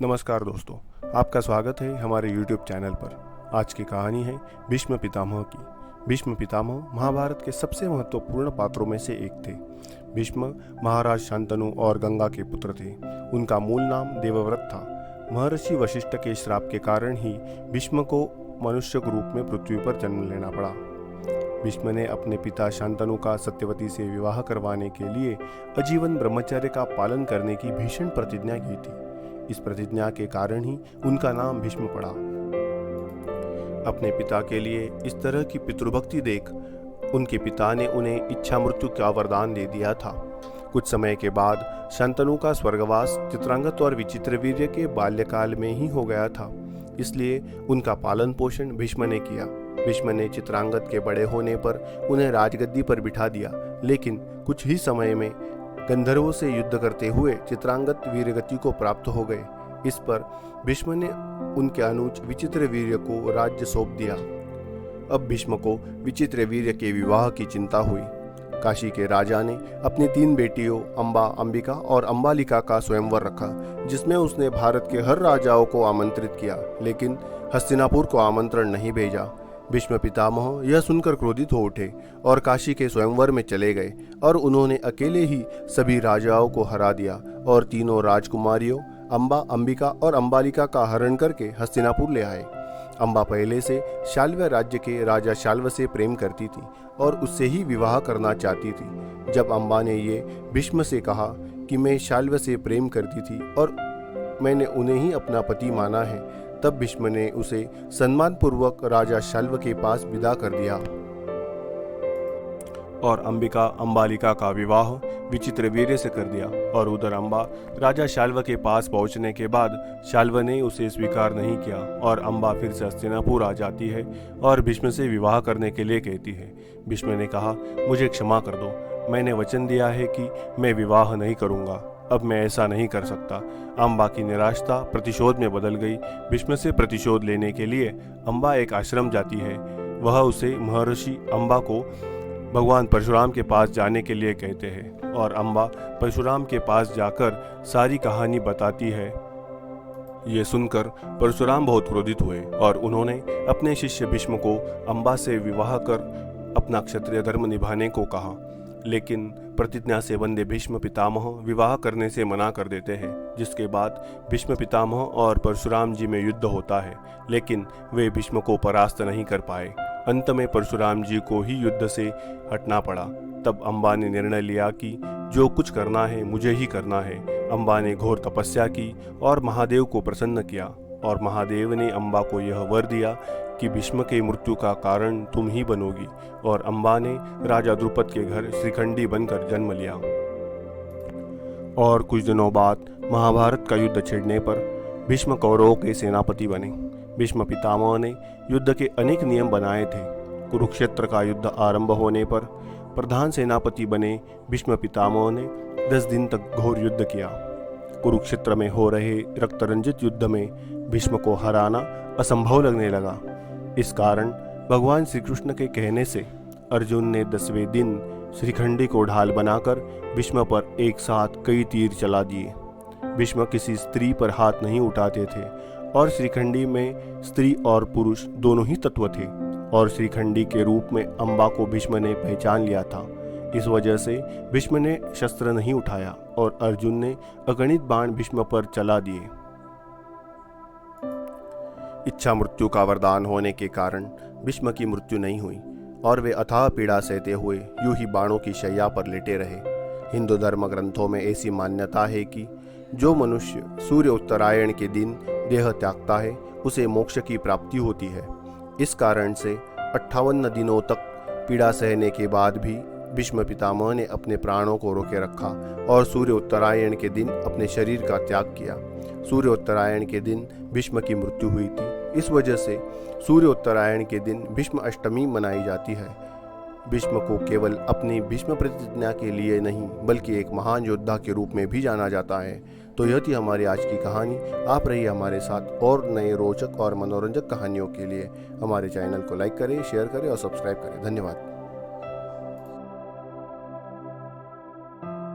नमस्कार दोस्तों, आपका स्वागत है हमारे YouTube चैनल पर। आज की कहानी है भीष्म पितामह की। भीष्म पितामह महाभारत के सबसे महत्वपूर्ण पात्रों में से एक थे। भीष्म महाराज शांतनु और गंगा के पुत्र थे। उनका मूल नाम देवव्रत था। महर्षि वशिष्ठ के श्राप के कारण ही भीष्म को मनुष्य रूप में पृथ्वी पर जन्म लेना पड़ा। भीष्म ने अपने पिता शांतनु का सत्यवती से विवाह करवाने के लिए आजीवन ब्रह्मचर्य का पालन करने की भीषण प्रतिज्ञा की थी। इस प्रतिज्ञा के कारण ही उनका नाम भीष्म पड़ा। अपने पिता के लिए इस तरह की पितृभक्ति देख उनके पिता ने उन्हें इच्छा मृत्यु का वरदान दे दिया था। कुछ समय के बाद शांतनु का स्वर्गवास चित्रांगत और विचित्रवीर्य के बाल्यकाल में ही हो गया था, इसलिए उनका पालन पोषण भीष्म ने किया। भीष्म ने चित्रांगत के बड़े होने पर उन्हें राजगद्दी पर बिठा दिया, लेकिन कुछ ही समय में गंधर्वों से युद्ध करते हुए चित्रांगत वीरगति को प्राप्त हो गए। इस पर भीष्म ने उनके अनुज विचित्रवीर्य को राज्य सौंप दिया। अब भीष्म को विचित्रवीर्य के विवाह की चिंता हुई। काशी के राजा ने अपनी 3 बेटियों अंबा, अंबिका और अंबालिका का स्वयंवर रखा, जिसमें उसने भारत के हर राजाओं को आमंत्रित किया, लेकिन हस्तिनापुर को आमंत्रण नहीं भेजा। भीष्म पितामह यह सुनकर क्रोधित हो उठे और काशी के स्वयंवर में चले गए और उन्होंने अकेले ही सभी राजाओं को हरा दिया और तीनों राजकुमारियों अंबा, अंबिका और अंबालिका का हरण करके हस्तिनापुर ले आए। अंबा पहले से शाल्व राज्य के राजा शाल्व से प्रेम करती थी और उससे ही विवाह करना चाहती थी। जब अंबा ने ये भीष्म से कहा कि मैं शाल्व से प्रेम करती थी और मैंने उन्हें ही अपना पति माना है, तब भीष्म ने उसे सम्मानपूर्वक राजा शाल्व के पास विदा कर दिया और अंबिका अंबालिका का विवाह विचित्रवीर्य से कर दिया। और उधर अंबा राजा शाल्व के पास पहुंचने के बाद शाल्व ने उसे स्वीकार नहीं किया और अंबा फिर से हस्तिनापुर आ जाती है और भीष्म से विवाह करने के लिए कहती है। भीष्म ने कहा, मुझे क्षमा कर दो, मैंने वचन दिया है कि मैं विवाह नहीं करूंगा, अब मैं ऐसा नहीं कर सकता। अंबा की निराशा प्रतिशोध में बदल गई। भीष्म से प्रतिशोध लेने के लिए अंबा एक आश्रम जाती है। वह उसे महर्षि अंबा को भगवान परशुराम के पास जाने के लिए कहते हैं और अंबा परशुराम के पास जाकर सारी कहानी बताती है। ये सुनकर परशुराम बहुत क्रोधित हुए और उन्होंने अपने शिष्य भीष्म को अंबा से विवाह कर अपना क्षत्रिय धर्म निभाने को कहा, लेकिन प्रतिज्ञा से बंधे भीष्म पितामह विवाह करने से मना कर देते हैं। जिसके बाद भीष्म पितामह और परशुराम जी में युद्ध होता है, लेकिन वे भीष्म को परास्त नहीं कर पाए। अंत में परशुराम जी को ही युद्ध से हटना पड़ा। तब अंबा ने निर्णय लिया कि जो कुछ करना है मुझे ही करना है। अंबा ने घोर तपस्या की और महादेव को प्रसन्न किया और महादेव ने अंबा को यह वर दिया कि भीष्म के मृत्यु का कारण तुम ही बनोगी। और अंबा ने राजा द्रुपद के घर श्रीखंडी बनकर जन्म लिया। और कुछ दिनों बाद महाभारत का युद्ध छिड़ने पर भीष्म कौरवों के सेनापति बने। भीष्म पितामह ने युद्ध के अनेक नियम बनाए थे। कुरुक्षेत्र का युद्ध आरंभ होने पर प्रधान सेनापति बने भीष्म पितामह ने 10 दिन तक घोर युद्ध किया। कुरुक्षेत्र में हो रहे रक्तरंजित युद्ध में भीष्म को हराना असंभव लगने लगा। इस कारण भगवान श्री कृष्ण के कहने से अर्जुन ने 10वें दिन श्रीखंडी को ढाल बनाकर भीष्म पर एक साथ कई तीर चला दिए। भीष्म किसी स्त्री पर हाथ नहीं उठाते थे और श्रीखंडी में स्त्री और पुरुष दोनों ही तत्व थे और श्रीखंडी के रूप में अंबा को भीष्म ने पहचान लिया था। इस वजह से भीष्म ने शस्त्र नहीं उठाया और अर्जुन ने अगणित बाण भीष्म पर चला दिए। इच्छा मृत्यु का वरदान होने के कारण भीष्म की मृत्यु नहीं हुई और वे अथाह पीड़ा सहते हुए यूं ही बाणों की शैया पर लेटे रहे। हिंदू धर्म ग्रंथों में ऐसी मान्यता है कि जो मनुष्य सूर्य उत्तरायण के दिन देह त्यागता है उसे मोक्ष की प्राप्ति होती है। इस कारण से 58 दिनों तक पीड़ा सहने के बाद भी भीष्म पितामह ने अपने प्राणों को रोके रखा और सूर्य उत्तरायण के दिन अपने शरीर का त्याग किया। सूर्य उत्तरायण के दिन भीष्म की मृत्यु हुई थी। इस वजह से सूर्य उत्तरायण के दिन भीष्म अष्टमी मनाई जाती है। भीष्म को केवल अपनी भीष्म प्रतिज्ञा के लिए नहीं बल्कि एक महान योद्धा के रूप में भी जाना जाता है। तो यह थी हमारी आज की कहानी। आप रहिए हमारे साथ और नए रोचक और मनोरंजक कहानियों के लिए। हमारे चैनल को लाइक करें, शेयर करें और सब्सक्राइब करें। धन्यवाद।